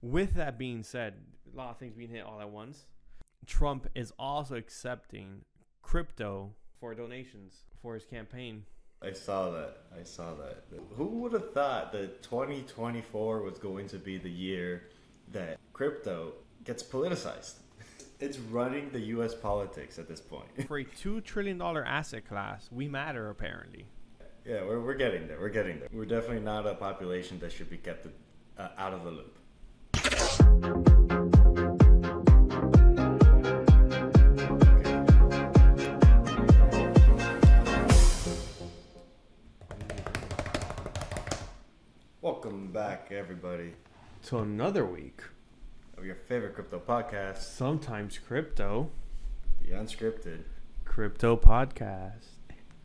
With that being said, a lot of things being hit all at once. Trump is also accepting crypto for donations for his campaign. I saw that. Who would have thought that 2024 was going to be the year that crypto gets politicized? It's running the U.S. politics at this point. For a $2 trillion asset class, we matter, apparently. Yeah, we're getting there. We're definitely not a population that should be kept out of the loop. Welcome back, everybody, to another week of your favorite crypto podcast, Sometimes Crypto, the Unscripted Crypto Podcast.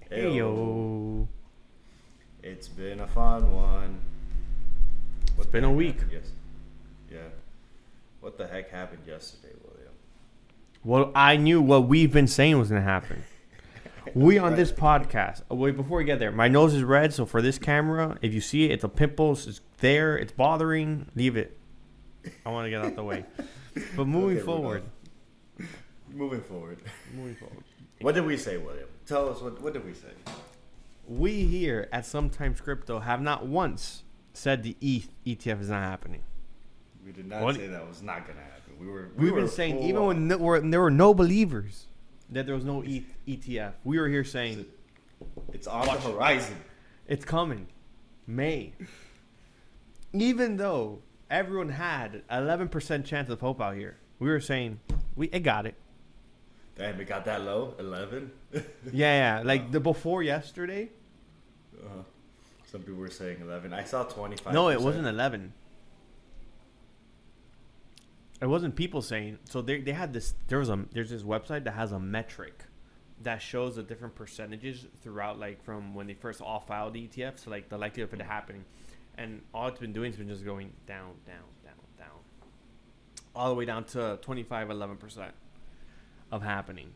Hey yo. It's been a fun one. It's been a week. Yeah. What the heck happened yesterday, William? Well, I knew what we've been saying was going to happen. We on this podcast. Wait, before we get there, my nose is red, so for this camera, if you see it, it's a pimple. It's there. It's bothering. Leave it. I want to get out the way. But moving forward. What did we say, William? Tell us, what did we say? We here at Sometimes Crypto have not once said the Eth ETF is not happening. We did not say that was not going to happen. We've been saying, even when there were no believers that there was no ETF, we were here saying it's on the horizon. It's coming. May. Even though everyone had 11% chance of hope out here, we were saying it got it. Damn, it got that low? 11? Yeah. Like the before yesterday. Some people were saying 11. I saw 25%. No, it wasn't 11. It wasn't people saying. So they had this. There's this website that has a metric that shows the different percentages throughout, like from when they first all filed the ETF, so like the likelihood of it happening, and all it's been doing has been just going down, all the way down to 11% of happening.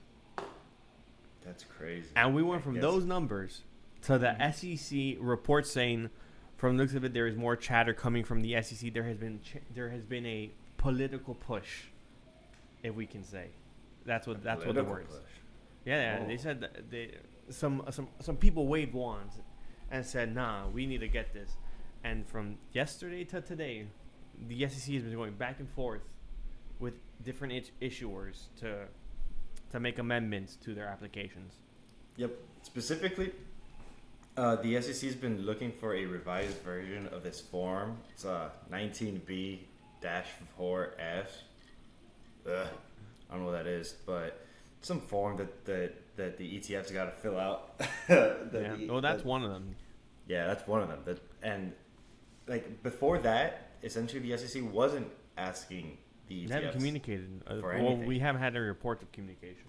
That's crazy. And we went from those numbers to the SEC report saying, from the looks of it, there is more chatter coming from the SEC. There has been a political push, if we can say. That's what the word is. Yeah. They said that some people waved wands and said, "Nah, we need to get this." And from yesterday to today, the SEC has been going back and forth with different issuers to make amendments to their applications. Yep. Specifically, the SEC has been looking for a revised version of this form. It's 19B-4F. I don't know what that is, but some form that the ETFs got to fill out. That's one of them. Yeah, that's one of them. And like before that, essentially the SEC wasn't asking the ETFs. They haven't communicated. For anything. We haven't had a report of communication.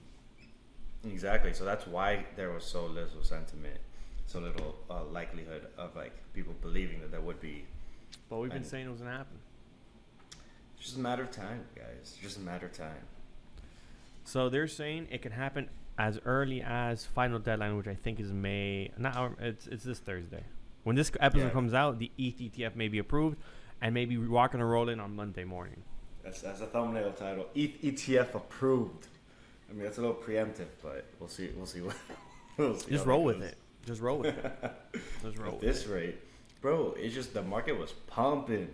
Exactly. So that's why there was so little sentiment, so little likelihood of like people believing that there would be. But we've been saying it was gonna happen. It's just a matter of time, guys. Just a matter of time. So they're saying it can happen as early as final deadline, which I think is May. It's this Thursday. When this episode comes out, the Eth ETF may be approved, and maybe we're rocking and rolling on Monday morning. That's a thumbnail title. Eth ETF Approved. I mean, that's a little preemptive, but we'll see. We'll see. Just roll with it. Just roll with it. At this rate, bro, it's just the market was pumping.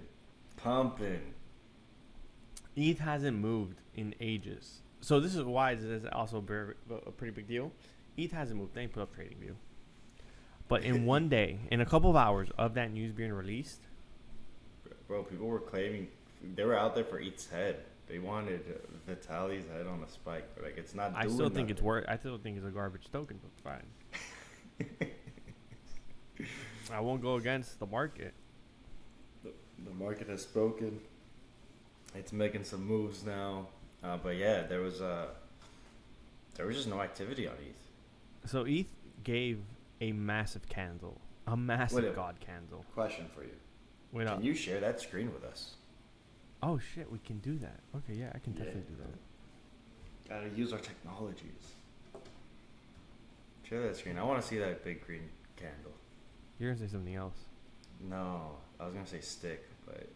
ETH hasn't moved in ages. So this is why this is also a pretty big deal. ETH hasn't moved. They ain't put up trading view. But in one day, in a couple of hours of that news being released, bro, people were claiming they were out there for ETH's head. They wanted Vitaly's head on a spike, but like it's not. I still think it's worth. I still think it's a garbage token, but fine. I won't go against the market. The market has spoken. It's making some moves now, but yeah, there was just no activity on ETH. So ETH gave a massive candle, a massive god candle. Question for you: Can you share that screen with us? Oh shit, we can do that. Okay, yeah, I can definitely do that. Gotta use our technologies. Share that screen. I want to see that big green candle. You're gonna say something else. No, I was gonna say stick, but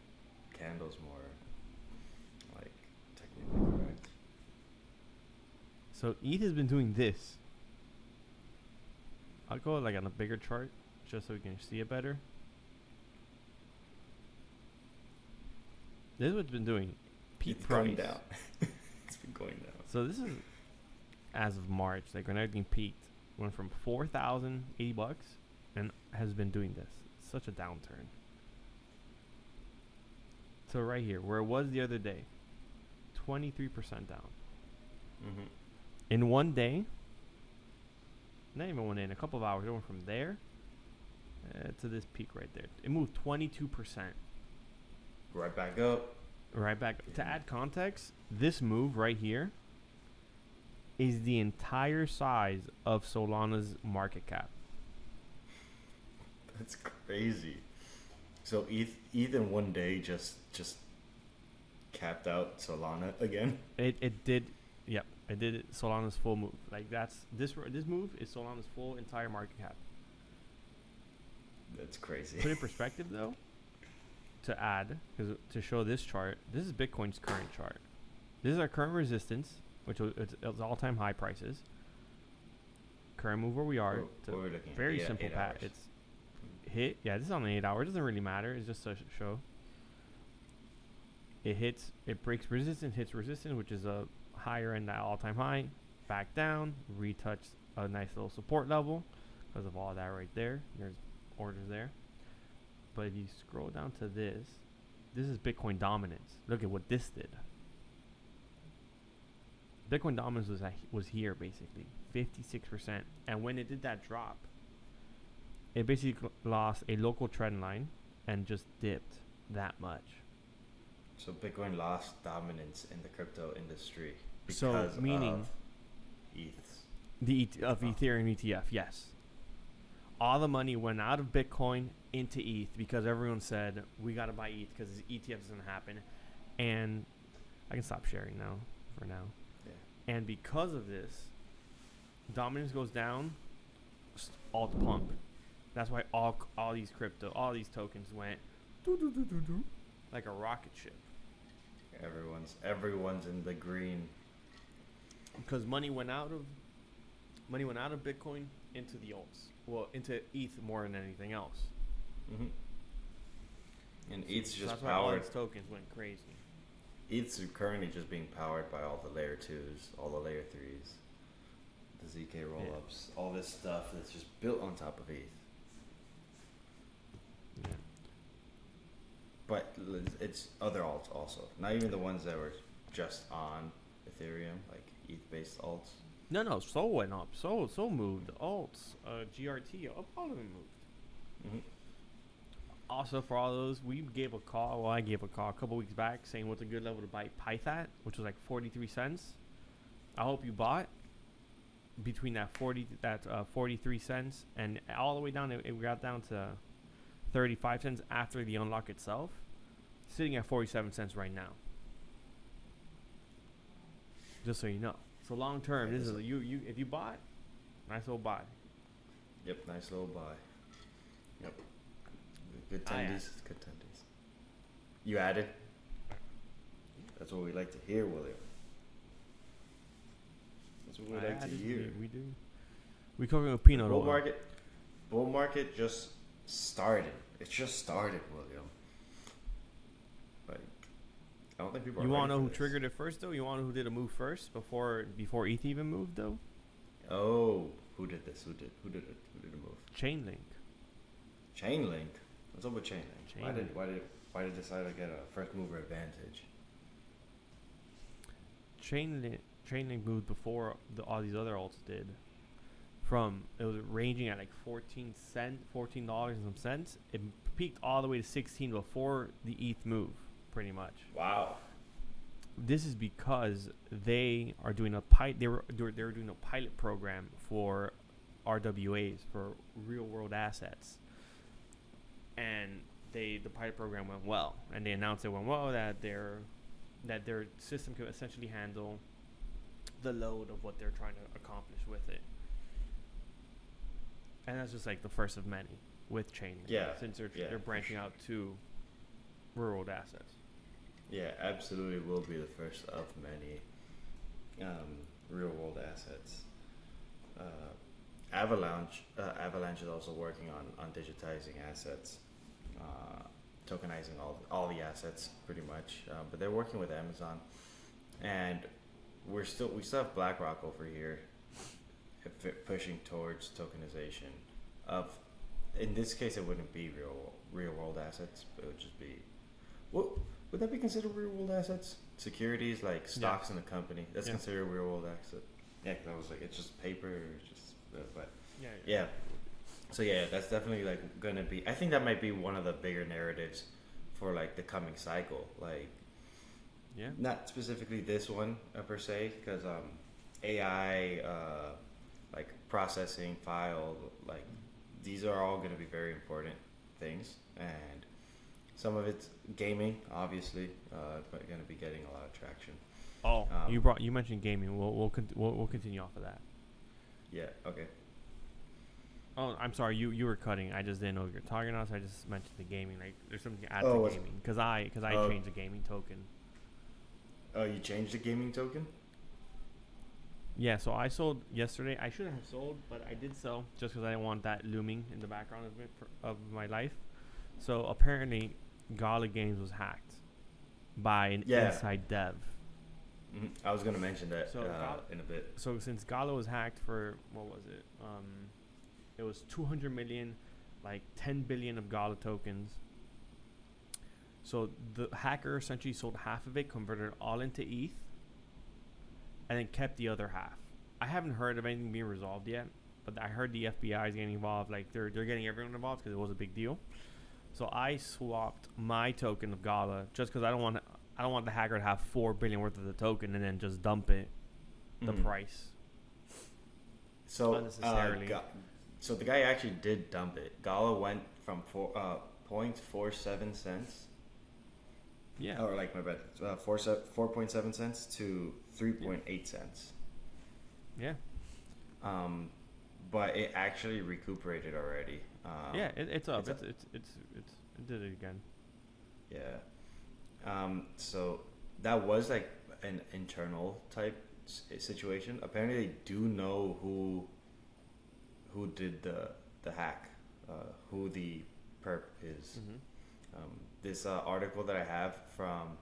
candle's more So ETH has been doing this. I'll go like on a bigger chart just so we can see it better. This is what it's been doing. Peak It's price. going down. It's been going down. So this is as of March, like when everything peaked, went from $4,080 and has been doing this. Such a downturn. So right here, where it was the other day, 23% down. Mm-hmm. In one day, not even one day, in a couple of hours, it went from there to this peak right there. It moved 22%. Right back up. Right back. To add context, this move right here is the entire size of Solana's market cap. That's crazy. So ETH in one day just capped out Solana again. It did, yep. It did Solana's full move. Like this move is Solana's full entire market cap. That's crazy. Put in perspective though, to add, because to show this chart, this is Bitcoin's current chart. This is our current resistance, which it's all-time high prices. Current move where we are. What we're looking at. Very Yeah, simple 8 path. hours. It's hit. Yeah, this is on an 8 hour. It doesn't really matter. It's just a show. It hits. It breaks resistance. Hits resistance, which is a higher end, all-time high. Back down. Retouch a nice little support level because of all that right there. There's orders there. But if you scroll down to this is Bitcoin dominance. Look at what this did. Bitcoin dominance was here basically, 56%. And when it did that drop, it basically lost a local trend line and just dipped that much. So Bitcoin lost dominance in the crypto industry because So meaning of Eths. Etherum ETF, yes. All the money went out of Bitcoin into ETH because everyone said we gotta buy ETH because this ETF is gonna happen, and I can stop sharing now for now. Yeah. And because of this, dominance goes down, alt pump. That's why all these tokens went like a rocket ship. Everyone's in the green. Because money went out of Bitcoin into the alts. Well, into ETH more than anything else. Mm-hmm. And ETH's just that's why all powered. these tokens went crazy. ETH's currently just being powered by all the layer 2s, all the layer 3s, the ZK rollups, all this stuff that's just built on top of ETH. Yeah. But it's other alts also. Not even the ones that were just on Ethereum, like ETH-based alts. No, Sol went up. Sol moved. Alts, GRT, all of them moved. Mm-hmm. Also, for all those, we gave a call. Well, I gave a call a couple weeks back saying what's a good level to buy Pyth at, which was like 43 cents. I hope you bought between that 43 cents and all the way down. It got down to 35 cents after the unlock itself, sitting at 47 cents right now. Just so you know. So long term, this is you. If you bought, nice little buy. Yep, nice little buy. Yep. Good tendies. Good tendies. You added? That's what we like to hear, William. That's what we like to hear. We do. We cooking with peanut oil. Bull market just started. It just started, William. Like, I don't think people are You want to ready know for who this. triggered it first, though? You want to know who did a move first before ETH even moved, though? Oh, who did this? Who did it? Who did the move? ChainLink. ChainLink. What's up with ChainLink? Why did it decide to get a first mover advantage? ChainLink moved before all these other alts did. It was ranging at like $14 and some cents. It peaked all the way to 16 before the ETH move, pretty much. Wow. This is because they are doing they were doing a pilot program for RWAs, for real world assets, and the pilot program went well, and they announced it went well, that their system can essentially handle the load of what they're trying to accomplish with it. And that's just like the first of many with ChainLink. Yeah. Since they're branching out to real world assets. Yeah, absolutely will be the first of many. real world assets. Avalanche is also working on digitizing assets, tokenizing all the assets pretty much. But they're working with Amazon, and we still have BlackRock over here pushing towards tokenization of. In this case, it wouldn't be real world assets, but it would just be. What would that be considered real world assets? Securities like stocks in a company. That's considered a real world asset. Yeah, because I was like, it's just paper, but yeah. So yeah, that's definitely like gonna be. I think that might be one of the bigger narratives for like the coming cycle. Like, not specifically this one per se, because AI, like processing, file, like these are all gonna be very important things, and some of it's gaming, obviously, but gonna be getting a lot of traction. Oh, you mentioned gaming. We'll continue off of that. Yeah. Okay. Oh, I'm sorry. You were cutting. I just didn't know what you're talking about. So I just mentioned the gaming. Like, there's something to add to gaming because I changed the gaming token. Oh, you changed the gaming token? Yeah. So I sold yesterday. I shouldn't have sold, but I did sell just because I didn't want that looming in the background of my life. So apparently, Gala Games was hacked by an inside dev. Mm-hmm. I was gonna mention that in a bit. So since Gala was hacked for what was it? It was 200 million, like 10 billion of Gala tokens. So the hacker essentially sold half of it, converted it all into ETH, and then kept the other half. I haven't heard of anything being resolved yet, but I heard the FBI is getting involved. Like they're getting everyone involved because it was a big deal. So I swapped my token of Gala just because I don't want the hacker to have 4 billion worth of the token and then just dump it, the price. So unnecessarily. So the guy actually did dump it. Gala went from 0.47 cents. Yeah. Or like my bad, 4.7 cents to 3.8 cents. Yeah. But it actually recuperated already. It's up. It did it again. Yeah. So that was like an internal type situation. Apparently, they do know who did the hack, who the perp is. Mm-hmm. This article that I have from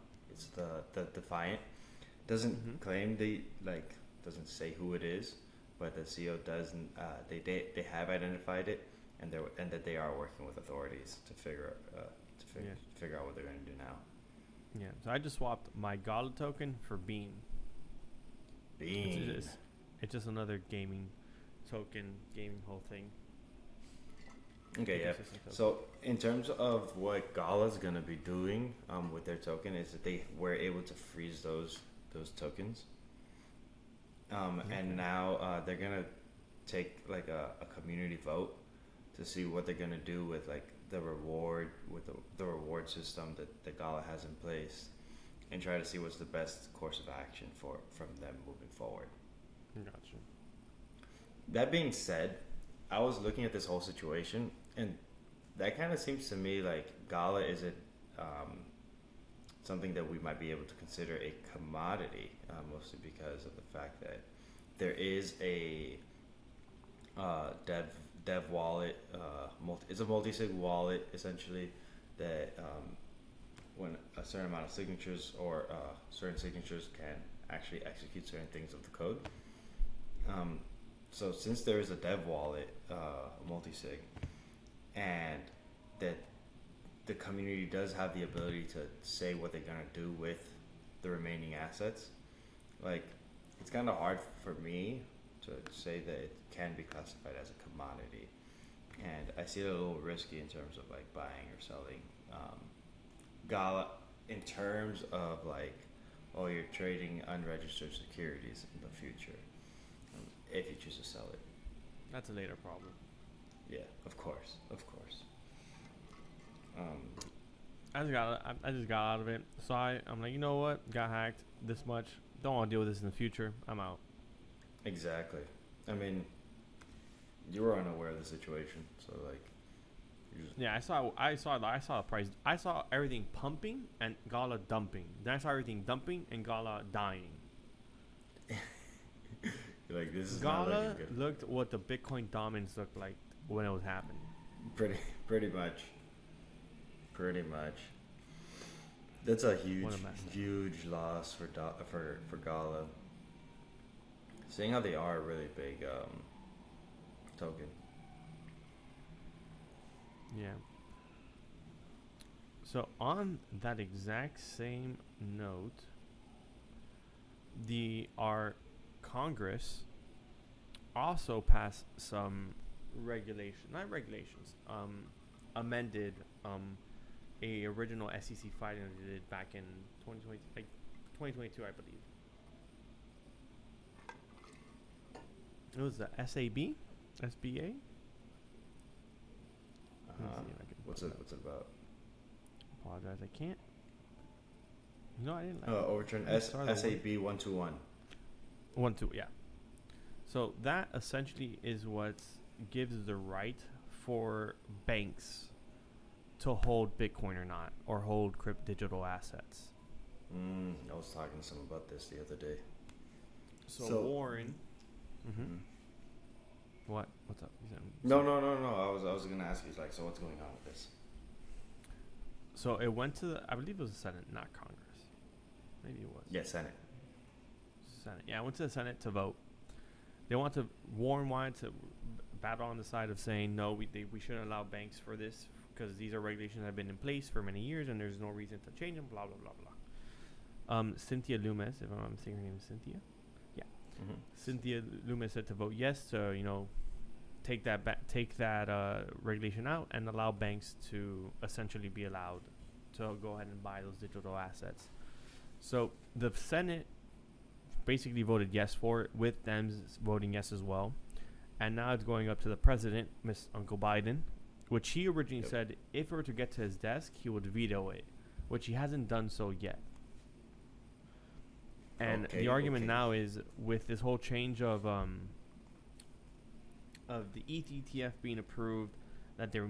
the Defiant doesn't claim doesn't say who it is, but the CEO does. They have identified it, and that they are working with authorities to figure out what they're going to do now. Yeah. So I just swapped my Gala token for Bean. It's just another gaming token, gaming whole thing. Okay, yeah. So in terms of what Gala's gonna be doing with their token is that they were able to freeze those tokens, and now they're gonna take like a community vote to see what they're gonna do with like the reward system that Gala has in place, and try to see what's the best course of action from them moving forward. Gotcha. That being said, I was looking at this whole situation, and that kind of seems to me like Gala isn't something that we might be able to consider a commodity, mostly because of the fact that there is a dev wallet. It's a multi-sig wallet essentially that when a certain amount of signatures or certain signatures can actually execute certain things of the code. So since there is a dev wallet, a multi-sig, and that the community does have the ability to say what they're going to do with the remaining assets, like it's kind of hard for me to say that it can be classified as a commodity. And I see it a little risky in terms of like buying or selling Gala in terms of like, oh, you're trading unregistered securities in the future. If you choose to sell it, that's a later problem. Yeah, of course. I just got out of it. So I'm like, you know what? Got hacked this much. Don't want to deal with this in the future. I'm out. Exactly. I mean, you were unaware of the situation, so like. Yeah, I saw the price. I saw everything pumping and Gala dumping. Then I saw everything dumping and Gala dying. You're like, this is not Gala looking good. looked what the Bitcoin dominance looked like when it was happening. Pretty much. Pretty much. That's a huge loss for Gala. Seeing how they are a really big token. Yeah. So on that exact same note, our Congress also passed some amended a original SEC filing that they did back in 2020, like 2022, I believe. It was the SAB, SBA. What's it about? Apologize, I can't. No, I didn't. Overturn SAB 121. 1-2, yeah. So that essentially is what gives the right for banks to hold Bitcoin or not, or hold digital assets. I was talking to someone about this the other day. So Warren. Mm-hmm. What's up? No. I was gonna ask you, like, so what's going on with this? So it went to I believe it was the Senate, not Congress. Maybe it was. Yeah, Senate. Yeah, I went to the Senate to vote. Warren wanted to battle on the side of saying no, we shouldn't allow banks for this because these are regulations that have been in place for many years and there's no reason to change them. Blah blah blah blah. Cynthia Loomis, if I'm not mistaken, her name is Cynthia. Yeah. Mm-hmm. Cynthia Loomis said to vote yes to take that regulation out and allow banks to essentially be allowed to go ahead and buy those digital assets. So the Senate basically voted yes for it, with them voting yes as well. And now it's going up to the president, Uncle Biden, which he originally said if it were to get to his desk, he would veto it, which he hasn't done so yet. And the argument now is with this whole change of the Eth ETF being approved, that the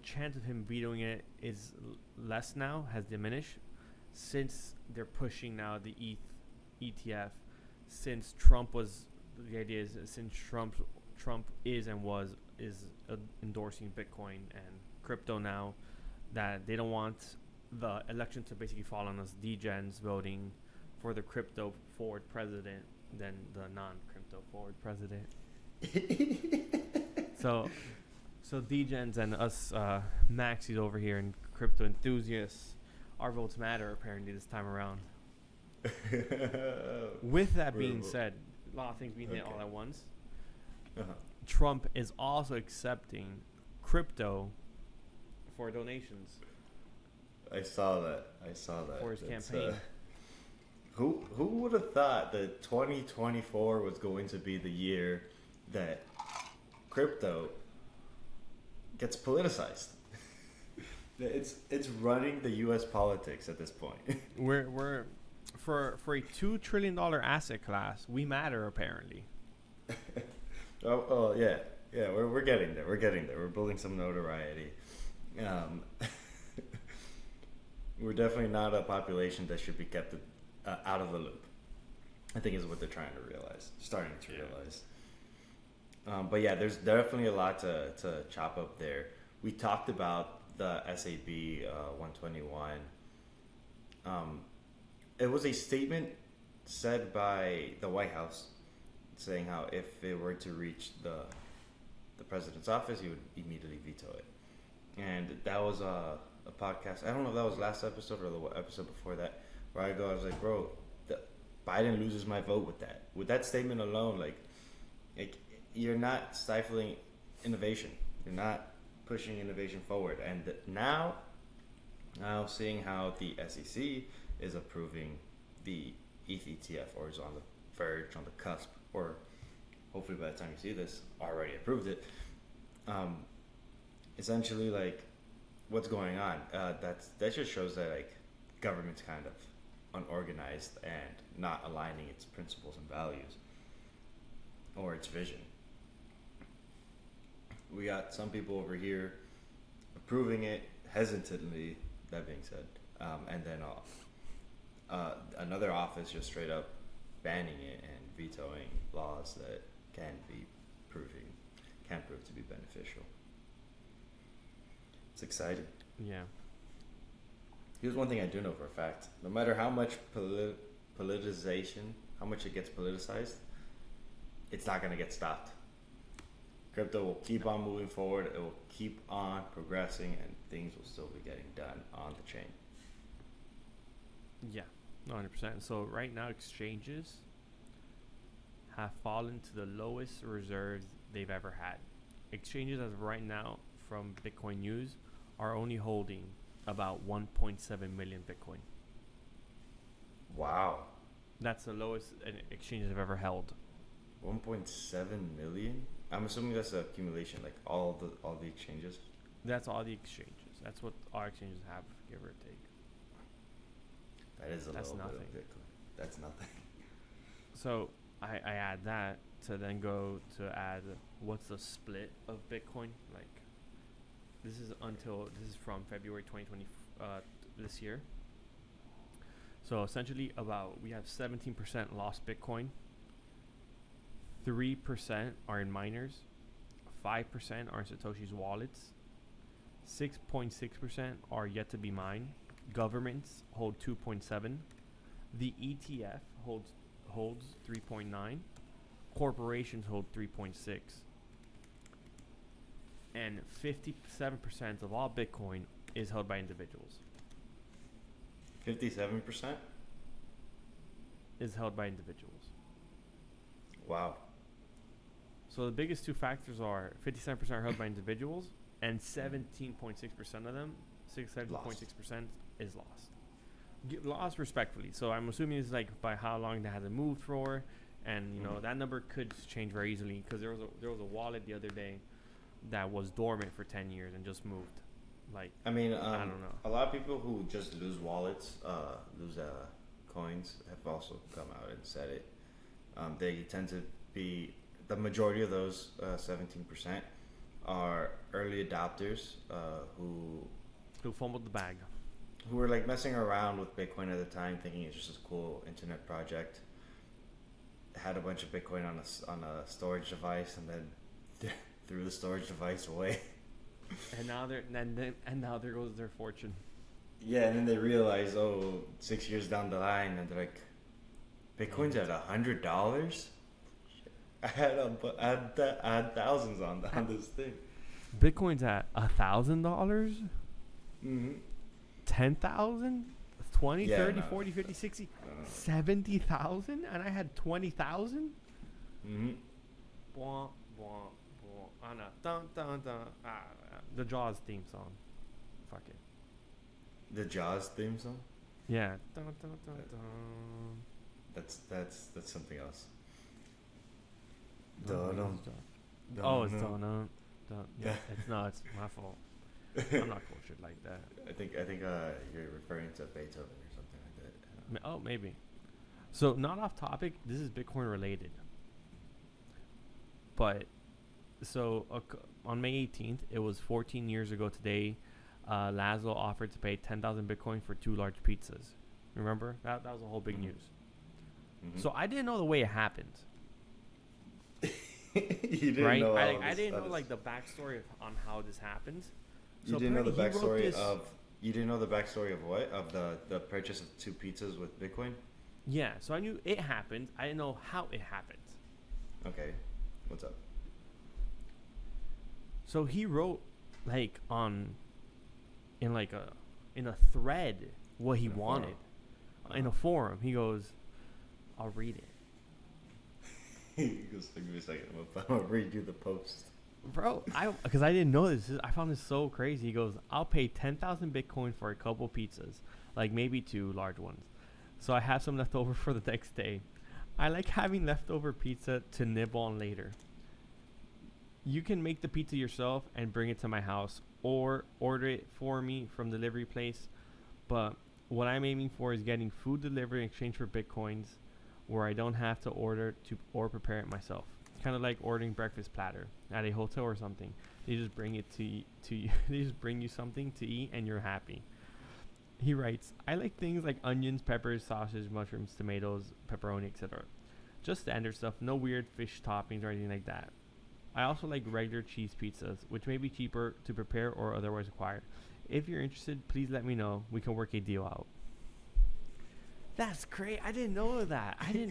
chance of him vetoing it is less now, has diminished, since they're pushing now the Eth ETF. Since Trump is endorsing Bitcoin and crypto now, that they don't want the election to basically fall on us degens voting for the crypto forward president than the non-crypto forward president. So degens and us maxis over here and crypto enthusiasts, our votes matter apparently this time around. With that being said, a lot of things being hit all at once. Trump is also accepting crypto for donations. I saw that. For his campaign. Who would have thought that 2024 was going to be the year that crypto gets politicized? It's running the U.S. politics at this point. We're for a $2 trillion asset class, we matter apparently. Oh yeah. We're getting there. We're building some notoriety. We're definitely not a population that should be kept out of the loop, I think is what they're starting to realize. But yeah, there's definitely a lot to chop up there. We talked about the SAB 121. It was a statement said by the White House saying how if it were to reach the president's office, he would immediately veto it. And that was a podcast. I don't know if that was last episode or the episode before that, where I was like, bro, Biden loses my vote with that. With that statement alone, like you're not stifling innovation. You're not pushing innovation forward. And now seeing how the SEC is approving the Eth ETF, or is on the verge, on the cusp, or hopefully by the time you see this, already approved it. Essentially, like, what's going on? That just shows that like government's kind of unorganized and not aligning its principles and values or its vision. We got some people over here approving it hesitantly, that being said, and then another office just straight up banning it and vetoing laws that can prove to be beneficial. It's exciting. Yeah. Here's one thing I do know for a fact: no matter how much politicization, how much it gets politicized, it's not going to get stopped. Crypto will keep on moving forward. It will keep on progressing, and things will still be getting done on the chain. Yeah, 100%. So right now, exchanges have fallen to the lowest reserves they've ever had. Exchanges, as of right now, from Bitcoin News, are only holding about 1.7 million Bitcoin. Wow. That's the lowest exchanges have ever held. 1.7 million? I'm assuming that's the accumulation, like all the exchanges. That's all the exchanges. That's what our exchanges have, give or take. That is That's little nothing. bit of Bitcoin. That's nothing. So I add that to then go to add what's the split of Bitcoin. Like this is from February 2020 this year. So essentially we have 17% lost Bitcoin. 3% are in miners. 5% are in Satoshi's wallets. 6.6% are yet to be mined. Governments hold 2.7. The ETF holds 3.9. Corporations hold 3.6. And 57% of all Bitcoin is held by individuals. 57%? Is held by individuals. Wow. So the biggest two factors are 57% are held by individuals, and 17.6% of them, 17.6% is lost. Lost respectfully. So I'm assuming it's like by how long that hasn't moved for, and you know that number could change very easily because there was a wallet the other day that was dormant for 10 years and just moved. Like I mean, I don't know. A lot of people who just lose wallets, lose coins, have also come out and said it. They tend to be the majority of those 17% are early adopters who fumbled the bag. Who were like messing around with Bitcoin at the time, thinking it's just a cool internet project. Had a bunch of Bitcoin on a storage device, and then threw the storage device away. And now there goes their fortune. Yeah, and then they realize, 6 years down the line, and they're like, Bitcoin's at $100. I had thousands on this thing. Bitcoin's at $1,000. Mm-hmm. 10,000, 20, Yeah, 30, no. 40, 50, 60, 70,000, and I had 20,000. Mm-hmm. Bwah, bwah, bwah. Oh, no. Dun, dun, dun. The Jaws theme song. Fuck it. The Jaws theme song? Yeah. Dun, dun, dun, dun. That's something else. No, Dun, it's Jaws. Oh, it's dun, dun, dun. Yeah, it's my fault. I'm not cool shit like that. I think you're referring to Beethoven or something like that. Oh, maybe. So, not off topic. This is Bitcoin related. But, so on May 18th, it was 14 years ago today. Laszlo offered to pay 10,000 Bitcoin for 2 large pizzas. Remember? That was a whole big news. Mm-hmm. So I didn't know the way it happened. You didn't right? know. I didn't know like the backstory on how this happened. You So didn't know the apparently he wrote backstory this- of. You didn't know the backstory of what? Of the purchase of 2 pizzas with Bitcoin? Yeah, so I knew it happened. I didn't know how it happened. Okay. What's up? So he wrote like in a thread what he In a wanted forum. in a forum. He goes, "I'll read it." He goes, give me a second. I'm gonna read you the post. Bro, because I didn't know this. I found this so crazy. He goes, "I'll pay 10,000 Bitcoin for a couple pizzas, like maybe 2 large ones. So I have some left over for the next day. I like having leftover pizza to nibble on later. You can make the pizza yourself and bring it to my house, or order it for me from delivery place. But what I'm aiming for is getting food delivered in exchange for Bitcoins, where I don't have to order or prepare it myself. Kind of like ordering breakfast platter at a hotel or something. They just bring it to you. They just bring you something to eat, and you're happy. He writes, I like things like onions, peppers, sausage, mushrooms, tomatoes, pepperoni, etc. Just standard stuff, no weird fish toppings or anything like that. I also like regular cheese pizzas, which may be cheaper to prepare or otherwise acquire. If you're interested, please let me know. We can work a deal out. That's great. I didn't know that. You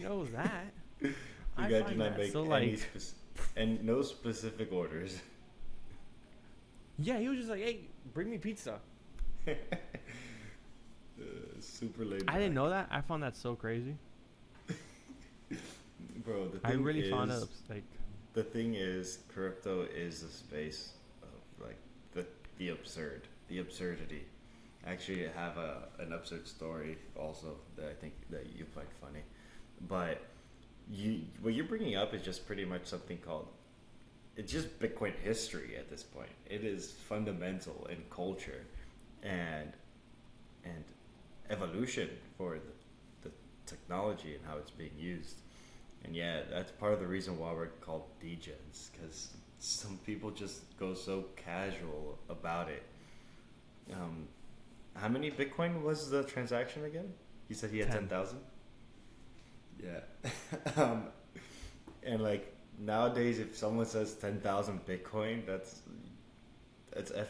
guys do not make and no specific orders. Yeah, he was just like, hey, bring me pizza. Super late. I didn't know that. I found that so crazy. Bro, the thing I really is, found it like... The thing is, crypto is the space of like the absurd, the absurdity. I actually have an absurd story also that I think that you find funny, but what you're bringing up is just pretty much something called, it's just Bitcoin history at this point. It is fundamental in culture and evolution for the technology and how it's being used. And yeah, that's part of the reason why we're called degens, because some people just go so casual about it. How many Bitcoin was the transaction again? You said he had 10,000? Yeah. And like nowadays, if someone says 10,000 Bitcoin, that's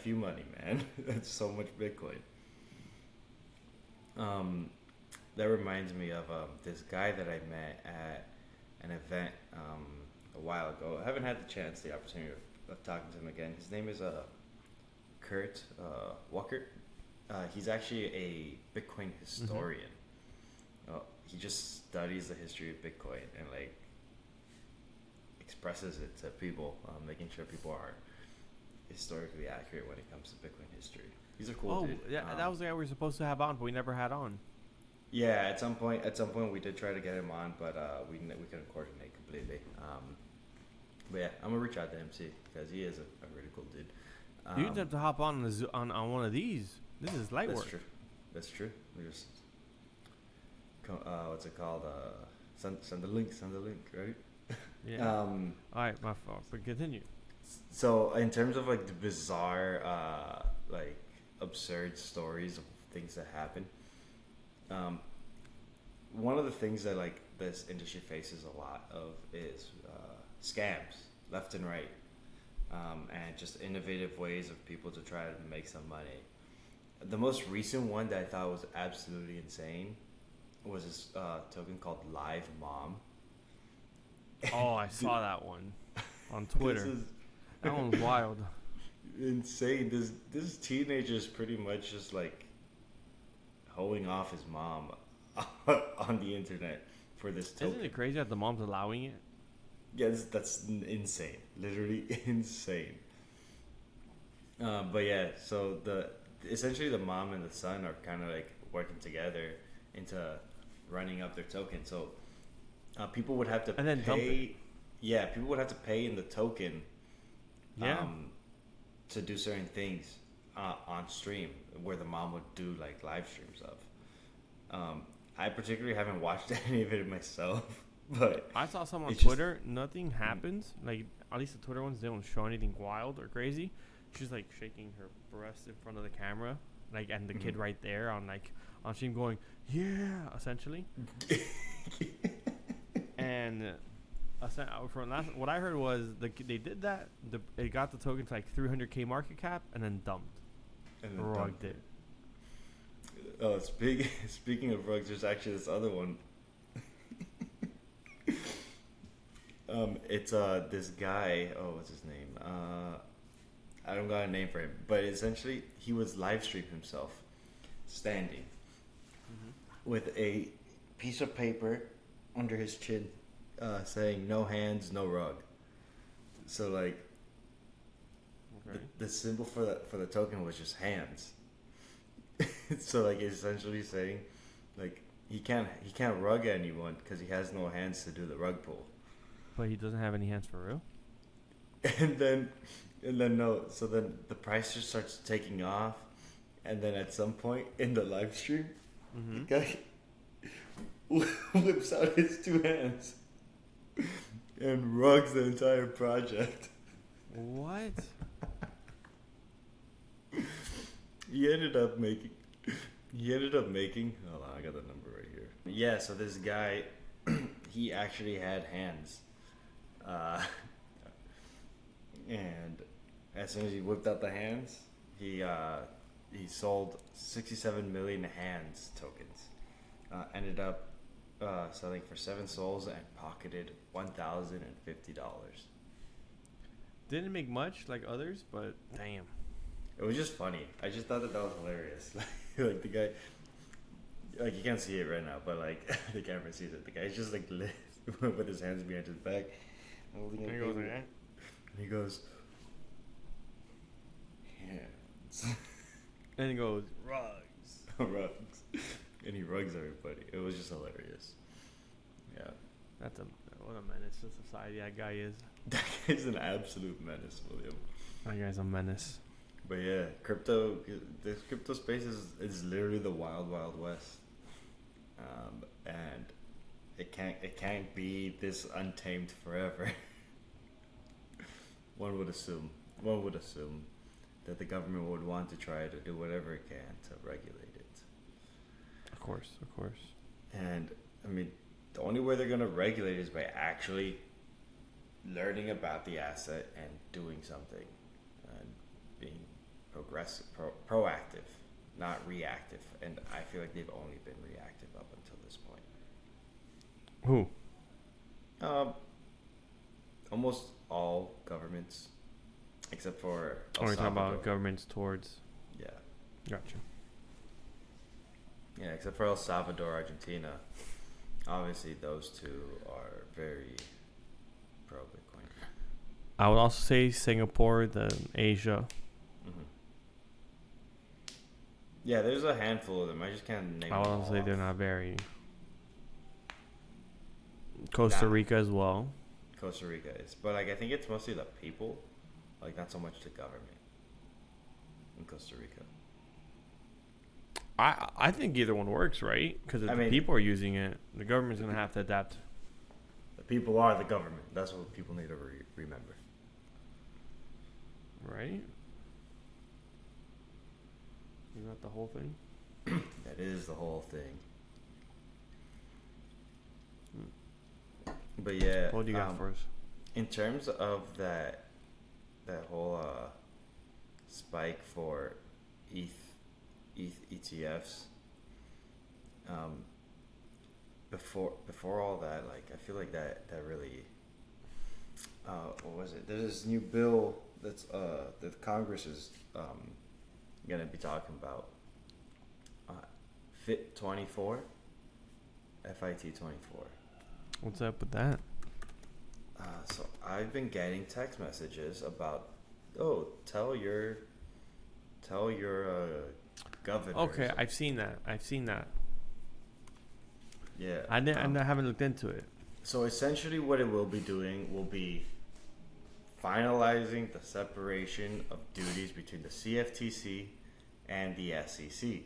FU money, man. That's so much Bitcoin. That reminds me of this guy that I met at an event a while ago. I haven't had the opportunity of talking to him again. His name is Kurt Walker. He's actually a Bitcoin historian. He just studies the history of Bitcoin and like expresses it to people, making sure people are historically accurate when it comes to Bitcoin history. He's a cool dude. Yeah, that was the guy we were supposed to have on, but we never had on. Yeah, at some point we did try to get him on, but we couldn't coordinate completely. But yeah, I'm gonna reach out to him, see, because he is a really cool dude. You didn't have to hop on one of these. This is light work. That's true. We just what's it called? Send the link, right? Yeah. All right, my fault. But continue. So in terms of like the bizarre, like absurd stories of things that happen. One of the things that like this industry faces a lot of is scams left and right, and just innovative ways of people to try to make some money. The most recent one that I thought was absolutely insane was this token called Live Mom. Oh, I saw that one on Twitter. That one was wild. Insane. This teenager is pretty much just like hoeing off his mom on the internet for this token. Isn't it crazy that the mom's allowing it? Yeah, that's insane. Literally insane. But yeah, so essentially the mom and the son are kind of like working together into running up their token. So people would have to and then dump it. Yeah, people would have to pay in the token. Yeah. To do certain things on stream where the mom would do like live streams of. I particularly haven't watched any of it myself, but I saw some on Twitter. Nothing happens. Like at least the Twitter ones, they don't show anything wild or crazy. She's like shaking her breast in front of the camera, like, and the kid right there on stream going, yeah, essentially. And from what I heard was they did that. They got the token to like 300K market cap and then dumped. And then rugged it. Oh, speaking of rugs, there's actually this other one. It's this guy. Oh, what's his name? I don't got a name for him, but essentially he was live streaming himself standing with a piece of paper under his chin, saying "No hands, no rug." So like, the symbol for the token was just hands. So like, essentially saying, like, he can't rug anyone because he has no hands to do the rug pull. But he doesn't have any hands for real. And then no. So then the price just starts taking off, and then at some point in the live stream, the guy whips out his two hands and rugs the entire project. What? He ended up He ended up making. Hold on, I got the number right here. Yeah, so this guy, he actually had hands, and as soon as he whipped out the hands, he sold 67 million hands tokens. Ended up selling for 7 souls and pocketed $1,050. Didn't make much like others, but damn. It was just funny. I just thought that was hilarious. Like the guy, like you can't see it right now, but like the camera sees it. The guy's just like lit with his hands behind his back, holding it. And he goes, hands. And he goes, rugs. Rugs. And he rugs everybody. It was just hilarious. Yeah. What a menace to society that guy is. That guy's an absolute menace, William. That guy's a menace. But yeah, the crypto space is literally the wild, wild west. And it can't be this untamed forever. One would assume that the government would want to try to do whatever it can to regulate it. Of course. And I mean, the only way they're going to regulate is by actually learning about the asset and doing something and being progressive, proactive, not reactive. And I feel like they've only been reactive up until this point. Who? Almost all governments, except for El We're talking Salvador. about governments towards. Yeah. Gotcha. Yeah, except for El Salvador, Argentina. Obviously, those two are very pro-Bitcoin. I would also say Singapore, then Asia. Mm-hmm. Yeah, there's a handful of them. I just can't name I would them also all say they're off. not very. Costa Nah. Rica as well. Costa Rica is. But like I think it's mostly the people, like not so much the government in Costa Rica. I think either one works, right? Because if I the mean- people are using it, the government's going to have to adapt. The people are the government. That's what people need to remember. Right? Isn't that the whole thing? That is the whole thing. But yeah, What do you got for us? in terms of that whole spike for ETH ETFs, before all that, like I feel like that really, what was it? There's this new bill that Congress is gonna be talking about, FIT 24, FIT 24. What's up with that? So I've been getting text messages about, tell your governor. Okay, I've seen that. Yeah. I haven't looked into it. So essentially what it will be doing will be finalizing the separation of duties between the CFTC and the SEC,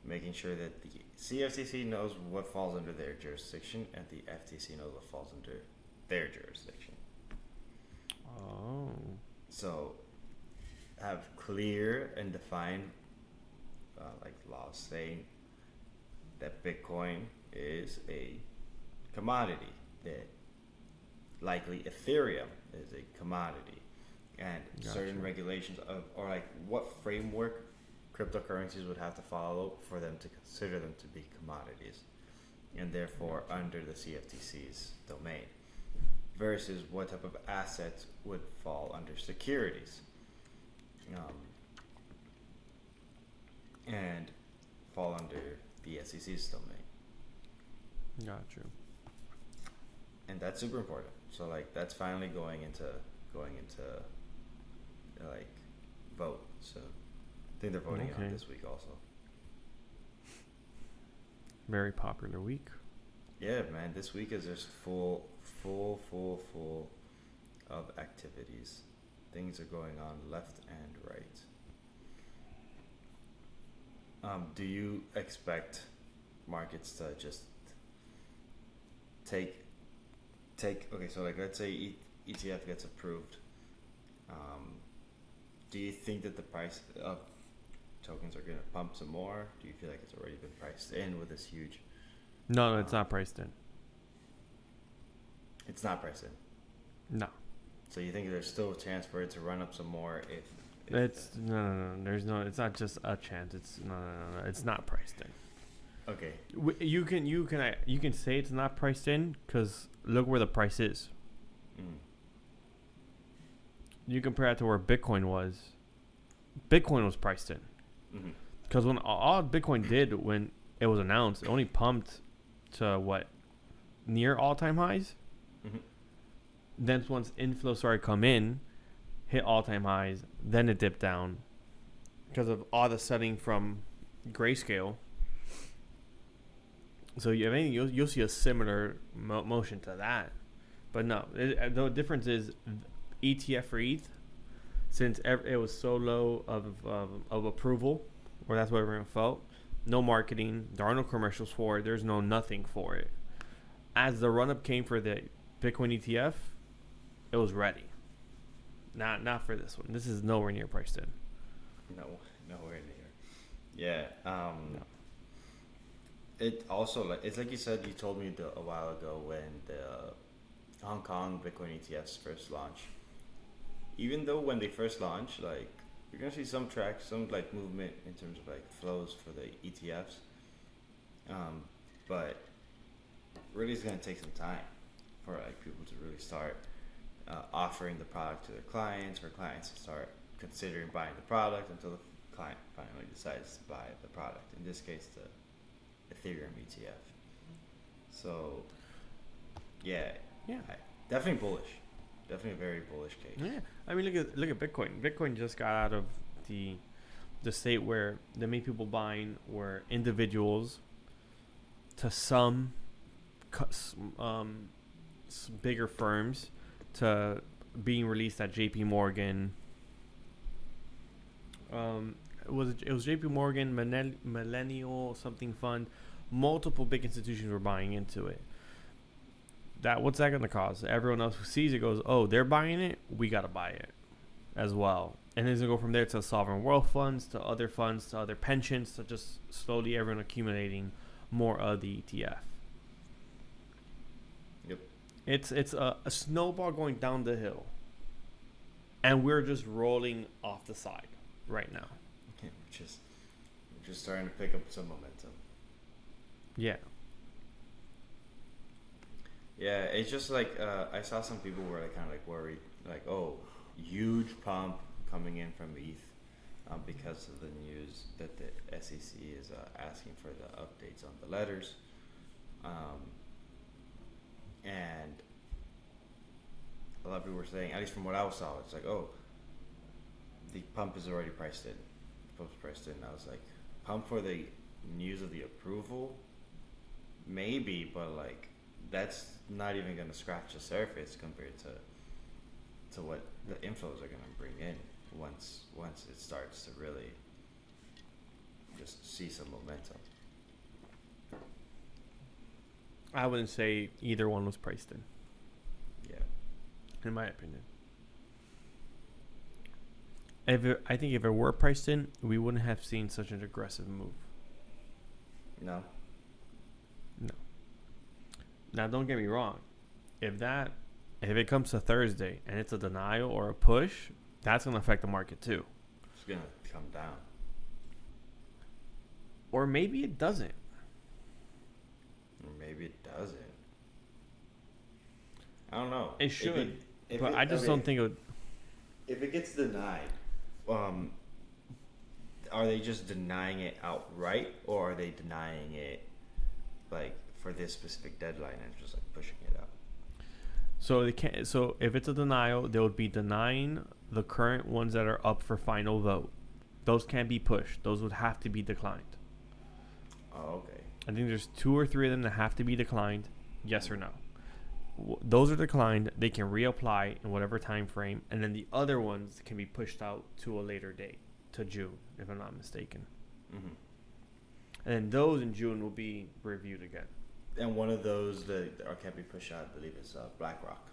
making sure that the CFTC knows what falls under their jurisdiction and the FTC knows what falls under their jurisdiction. Oh. So have clear and defined laws saying that Bitcoin is a commodity, that likely Ethereum is a commodity, and certain regulations or what framework cryptocurrencies would have to follow for them to consider them to be commodities, and therefore under the CFTC's domain, versus what type of assets would fall under securities, and fall under the SEC's domain. Gotcha. And that's super important. So that's finally going into vote. So I think they're voting on it this week also. Very popular week. Yeah, man. This week is just full of activities. Things are going on left and right. Do you expect markets to just take okay, so let's say ETF gets approved. Do you think that the price of tokens are going to pump some more? Do you feel like it's already been priced in with this huge? No, it's not priced in. It's not priced in. No. So you think there's still a chance for it to run up some more if It's no. There's no. It's not just a chance. It's no. It's not priced in. Okay. You can say it's not priced in because look where the price is. Mm. You compare that to where Bitcoin was. Bitcoin was priced in because when all Bitcoin did when it was announced, it only pumped to what, near all-time highs. Mm-hmm. Then once inflow started come in, hit all-time highs, then it dipped down because of all the setting from grayscale. So you'll see a similar motion to that, but no. The difference is ETF for ETH, since it was so low of approval, or that's what everyone felt. No marketing, there are no commercials for it. There's no nothing for it. As the run up came for the Bitcoin ETF, it was ready. Not for this one. This is nowhere near priced in. No, nowhere near. Yeah. No. It also it's like you said. You told me a while ago when the Hong Kong Bitcoin ETFs first launched. Even though when they first launched, like you're gonna see some like movement in terms of like flows for the ETFs, but really it's gonna take some time for like people to really start offering the product to their clients, for clients to start considering buying the product until the client finally decides to buy the product. In this case, the Etherum ETF. So, yeah, definitely bullish. Definitely a very bullish case. Yeah, I mean, look at Bitcoin. Bitcoin just got out of the state where the main people buying were individuals, to some bigger firms, to being released at JP Morgan. It was JP Morgan, Millennial something fund. Multiple big institutions were buying into it. What's that going to cause? Everyone else who sees it goes, oh, they're buying it, we got to buy it as well. And then it's going to go from there to sovereign wealth funds, to other pensions, to just slowly everyone accumulating more of the ETF. Yep. It's a snowball going down the hill. And we're just rolling off the side right now. Okay, we're just starting to pick up some momentum. Yeah. Yeah, it's just like I saw some people were like kind of like worried, like, oh, huge pump coming in from ETH because of the news that the SEC is asking for the updates on the letters, and a lot of people were saying, at least from what I saw, it's like, oh, the pump is already priced in. The pump's priced in. I was like, pump for the news of the approval, maybe, but like that's not even going to scratch the surface compared to what the inflows are going to bring in once it starts to really just see some momentum. I wouldn't say either one was priced in. Yeah. In my opinion. I think if it were priced in, we wouldn't have seen such an aggressive move. No. Now, don't get me wrong. If it comes to Thursday and it's a denial or a push, that's going to affect the market too. It's going to come down. Or maybe it doesn't. Or maybe it doesn't. I don't know. It should. But I just don't think it would. If it gets denied, are they just denying it outright, or are they denying it like for this specific deadline and just like pushing it up? So they can't. So if it's a denial, they would be denying the current ones that are up for final vote. Those can't be pushed. Those would have to be declined. Oh, okay. I think there's 2 or 3 of them that have to be declined. Yes or no. Those are declined. They can reapply in whatever time frame, and then the other ones can be pushed out to a later date, to June, if I'm not mistaken. Mm-hmm. And then those in June will be reviewed again. And one of those that can't be pushed out, I believe, is BlackRock.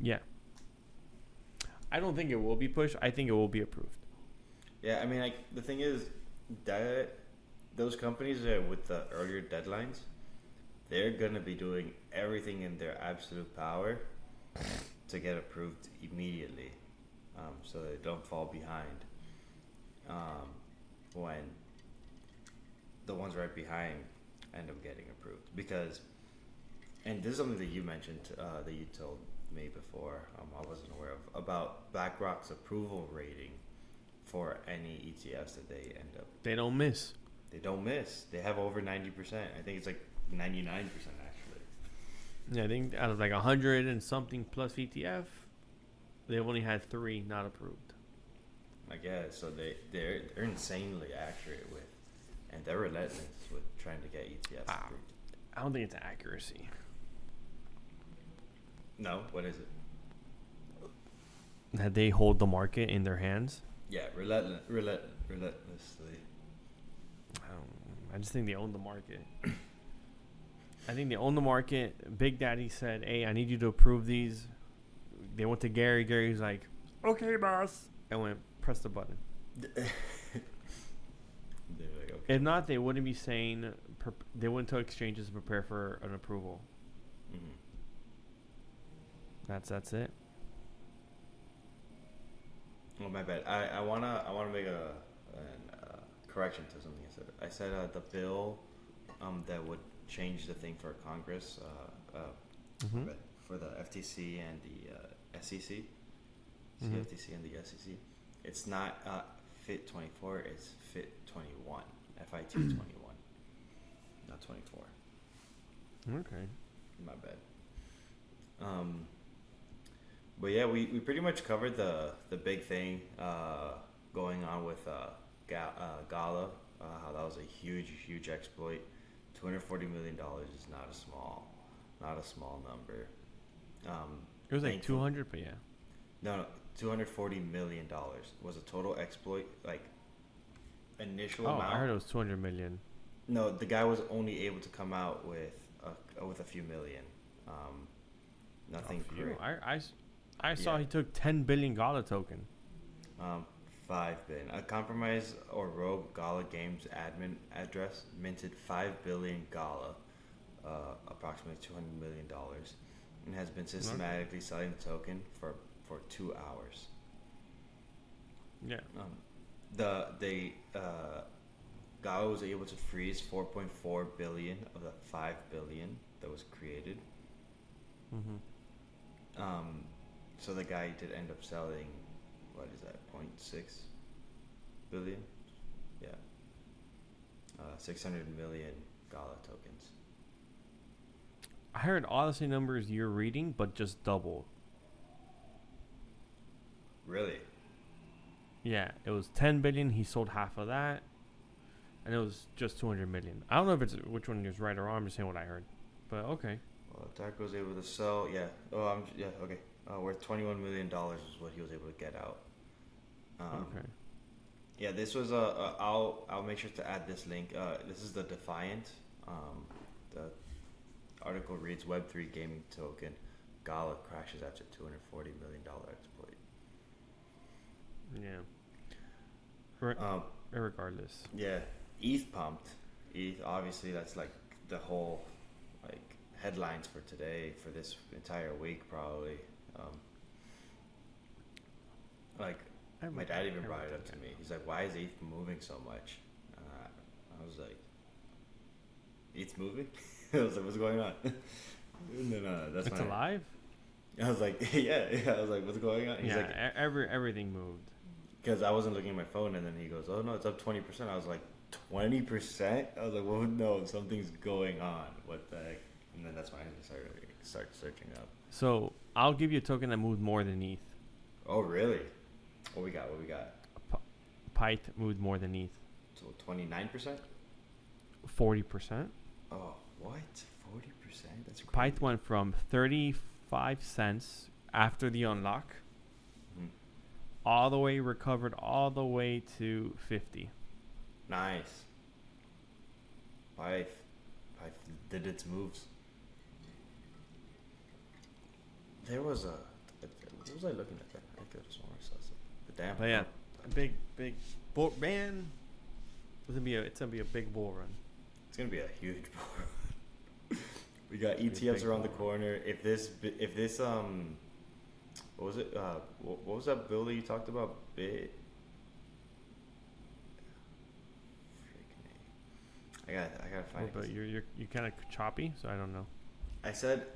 Yeah. I don't think it will be pushed. I think it will be approved. Yeah, I mean, like the thing is that those companies that with the earlier deadlines, they're gonna be doing everything in their absolute power to get approved immediately, so they don't fall behind. When the ones right behind end up getting approved, because, and this is something that you mentioned, that you told me before. I wasn't aware of about BlackRock's approval rating for any ETFs that they end up. They don't miss. They don't miss. They have over 90%. I think it's like 99% actually. Yeah, I think out of like 100 and something plus ETF, they've only had 3 not approved. Like, yeah, so they're insanely accurate with, and they're relentless with trying to get ETFs approved. I don't think it's accuracy. No, what is it? That they hold the market in their hands. Yeah, relentlessly. I just think they own the market. I think they own the market. Big Daddy said, "Hey, I need you to approve these." They went to Gary. Gary's like, "Okay, boss," and went press the button. They're like, okay. If not, they wouldn't be saying. They wouldn't tell exchanges to prepare for an approval. Mm-hmm. That's it. Oh, my bad. I wanna make a correction to something I said. I said the bill that would change the thing for Congress for the FTC and the SEC, CFTC and the SEC. It's not FIT 24. It's FIT 21. FIT 21, not 24. Okay. My bad. But yeah, we pretty much covered the big thing going on with Gala. How that was a huge exploit. $240 million is not a small number. It was like 200, but yeah. No, $240 million was a total exploit. Like initial amount. I heard it was 200 million. No, the guy was only able to come out with a few million. Nothing great. I saw he took 10 billion Gala token. 5 billion. A compromised or rogue Gala Games admin address minted 5 billion Gala, approximately $200 million, and has been systematically selling the token for 2 hours. Yeah. Gala was able to freeze 4.4 billion of the 5 billion that was created. So the guy did end up selling, what is that, 0.6 billion? Yeah. 600 million Gala tokens. I heard all the same numbers you're reading, but just double. Really? Yeah, it was 10 billion. He sold half of that, and it was just 200 million. I don't know if it's which one is right or wrong. I'm just saying what I heard, but okay. Well, Darko was able to sell. Yeah. Oh, okay. Worth $21 million is what he was able to get out. Okay. Yeah, this was I'll make sure to add this link. This is the Defiant. The article reads: Web3 gaming token Gala crashes after $240 million exploit. Yeah. Regardless. Yeah, ETH pumped. ETH, obviously, that's like the whole like headlines for today, for this entire week, probably. My dad even brought it up to me. He's like, "Why is ETH moving so much?" I was like, "ETH's moving?" I was like, "What's going on?" And then that's it's alive. I was like, "Yeah." I was like, "What's going on?" He's like, everything moved. Because I wasn't looking at my phone, and then he goes, "Oh no, it's up 20%." I was like, 20%? I was like, "Well, no, something's going on. What the heck?" And then that's when I started searching up. So I'll give you a token that moved more than ETH. Oh really? What we got? Pyth moved more than ETH. So 29%? 40%. Oh, what? 40%? That's crazy. Pyth went from 35 cents after the unlock, all the way recovered all the way to 50. Nice. Pyth did its moves. There was what was I looking at that? I could have sworn I saw something. But damn. But yeah, big bull man. It's gonna be a big bull run. It's gonna be a huge bull. We got ETFs around the corner. If this what was it? What was that bill that you talked about? I gotta find it. But you're kind of choppy, so I don't know. I said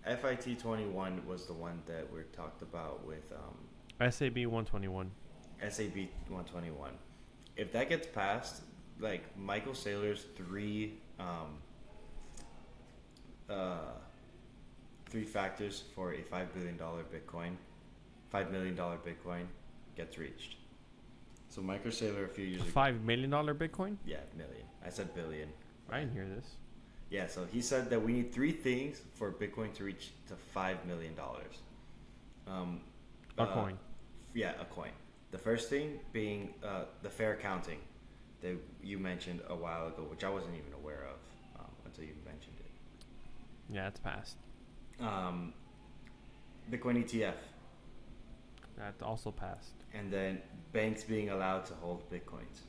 FIT 21 was the one that we talked about with SAB 121. SAB 121. If that gets passed, like Michael Saylor's three factors for a $5 billion Bitcoin, $5 million Bitcoin gets reached. So Michael Saylor a few years ago. $5 million Bitcoin? Yeah, million. I said billion. I didn't hear this. Yeah, so he said that we need three things for Bitcoin to reach to $5 million. A coin. Yeah, a coin. The first thing being the fair accounting that you mentioned a while ago, which I wasn't even aware of until you mentioned it. Yeah, it's passed. Bitcoin ETF. That also passed. And then banks being allowed to hold Bitcoins.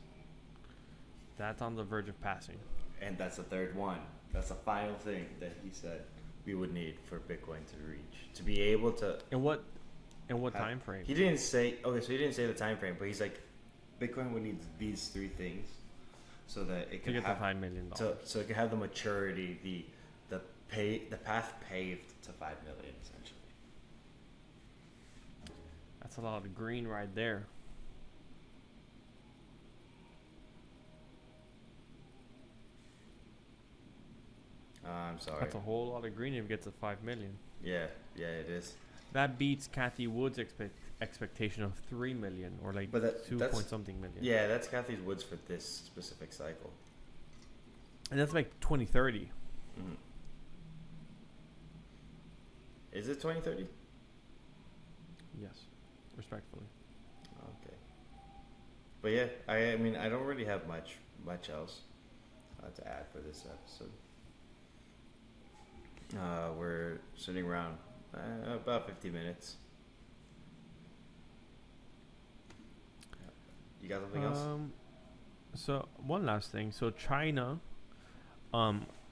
That's on the verge of passing. And that's the third one. That's the final thing that he said we would need for Bitcoin to reach. To be able to... In what time frame? He didn't say... Okay, so he didn't say the time frame, but he's like, Bitcoin would need these three things so that it can get have... the $5 million. So it can have the maturity, the path paved to $5 million, essentially. That's a lot of green right there. I'm sorry. That's a whole lot of green if it gets to 5 million. Yeah, it is. That beats Kathy Wood's expectation of 3 million or like But 2 point something million. Yeah, that's Kathy Wood's for this specific cycle. And that's like 2030. Mm-hmm. Is it 2030? Yes, respectfully. Okay. But yeah, I mean, I don't really have much else to add for this episode. We're sitting around about 50 minutes. You got something else? So one last thing. So China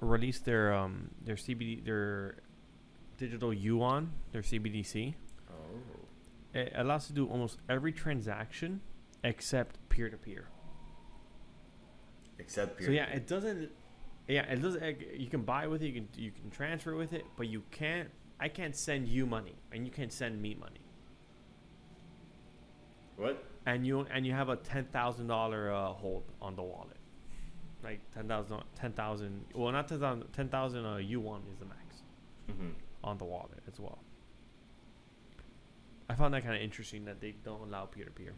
released their CBD, their digital yuan, their CBDC. Oh. It allows you to do almost every transaction except peer-to-peer. Except peer. So yeah, it doesn't. Yeah, it doesn't. You can buy with it. You can transfer with it, but you can't. I can't send you money, and you can't send me money. What? And you have a $10,000 hold on the wallet, like 10,000. Well, not 10,000. 10,000 yuan is the max on the wallet as well. I found that kind of interesting that they don't allow peer-to-peer.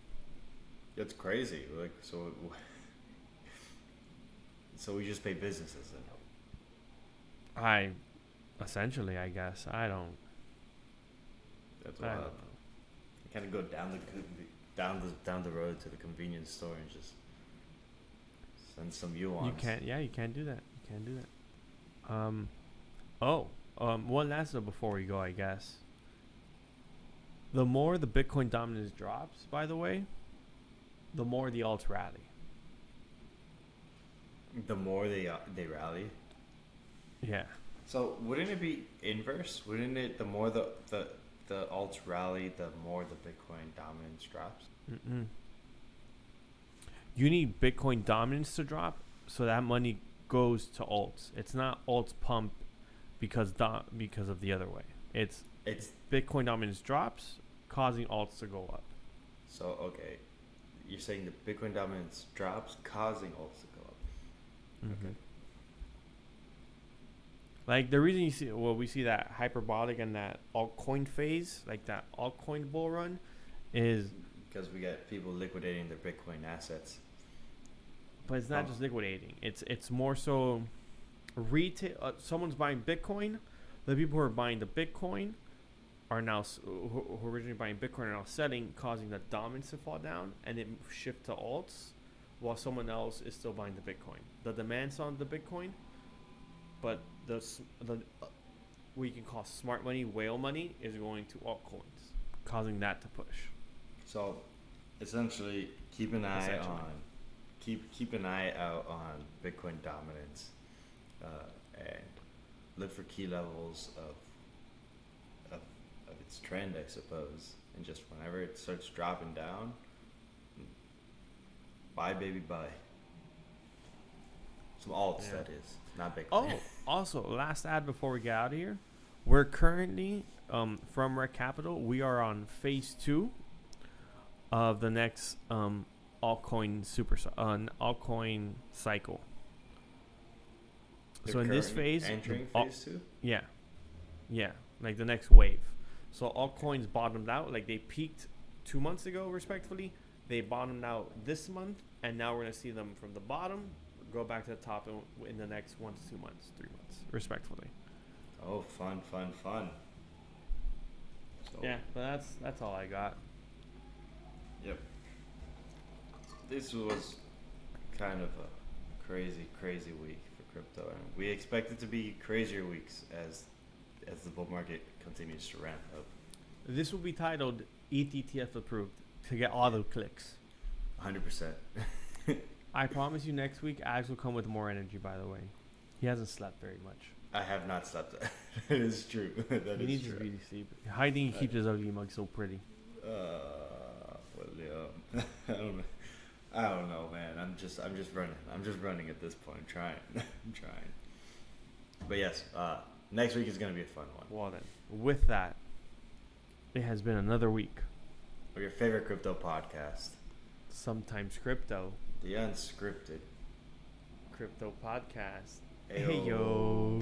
That's crazy. Like so. So we just pay businesses then. Essentially, I guess. I don't. That's I wild. don't know. You kind of go down the road to the convenience store and just send some yuan. You can't. Yeah, you can't do that. You can't do that. One last note before we go, I guess. The more the Bitcoin dominance drops, by the way, the more the alts rally. The more they rally. Yeah. So wouldn't it be inverse? Wouldn't it the more the alts rally, the more the Bitcoin dominance drops? Mm-mm. You need Bitcoin dominance to drop, so that money goes to alts. It's not alts pump because of the other way. It's Bitcoin dominance drops, causing alts to go up. So okay, you're saying the Bitcoin dominance drops, causing alts to go up. Mm-hmm. Okay. Like the reason we see that hyperbolic and that altcoin phase, like that altcoin bull run, is because we got people liquidating their Bitcoin assets. But it's not just liquidating. It's more so retail. Someone's buying Bitcoin. The people who are buying the Bitcoin are now who originally buying Bitcoin are now selling, causing the dominance to fall down, and it shift to alts, while someone else is still buying the Bitcoin. The demand's on the Bitcoin, but the what you can call smart money, whale money, is going to altcoins, causing that to push. So Essentially, keep an eye out on Bitcoin dominance, and look for key levels of its trend, I suppose. And just whenever it starts dropping down, buy, baby, buy. Some alts, that is, not Bitcoin. Oh, also, last ad before we get out of here. We're currently, from Rec Capital, we are on phase 2 of the next altcoin altcoin cycle. They're so in this phase, entering phase 2? Yeah, like the next wave. So altcoins bottomed out, like they peaked 2 months ago, respectively. They bottomed out this month, and now we're gonna see them from the bottom go back to the top in the next 1 to 2 months, 3 months, respectively. Oh, fun. So, Yeah, but that's all I got. Yep. This was kind of a crazy week for crypto, and we expect it to be crazier weeks as the bull market continues to ramp up. This will be titled ETH ETF Approved to get all the clicks. 100%. I promise you next week, Ags will come with more energy, by the way. He hasn't slept very much. I have not slept. That is true. He needs his beauty sleep. Hiding keeps his ugly mug so pretty. I don't know, man. I'm just running. I'm just running at this point. I'm trying. But yes, next week is going to be a fun one. Well then, with that, it has been another week. Or your favorite crypto podcast. Sometimes Crypto. The Unscripted Crypto Podcast. Ayo. Hey yo.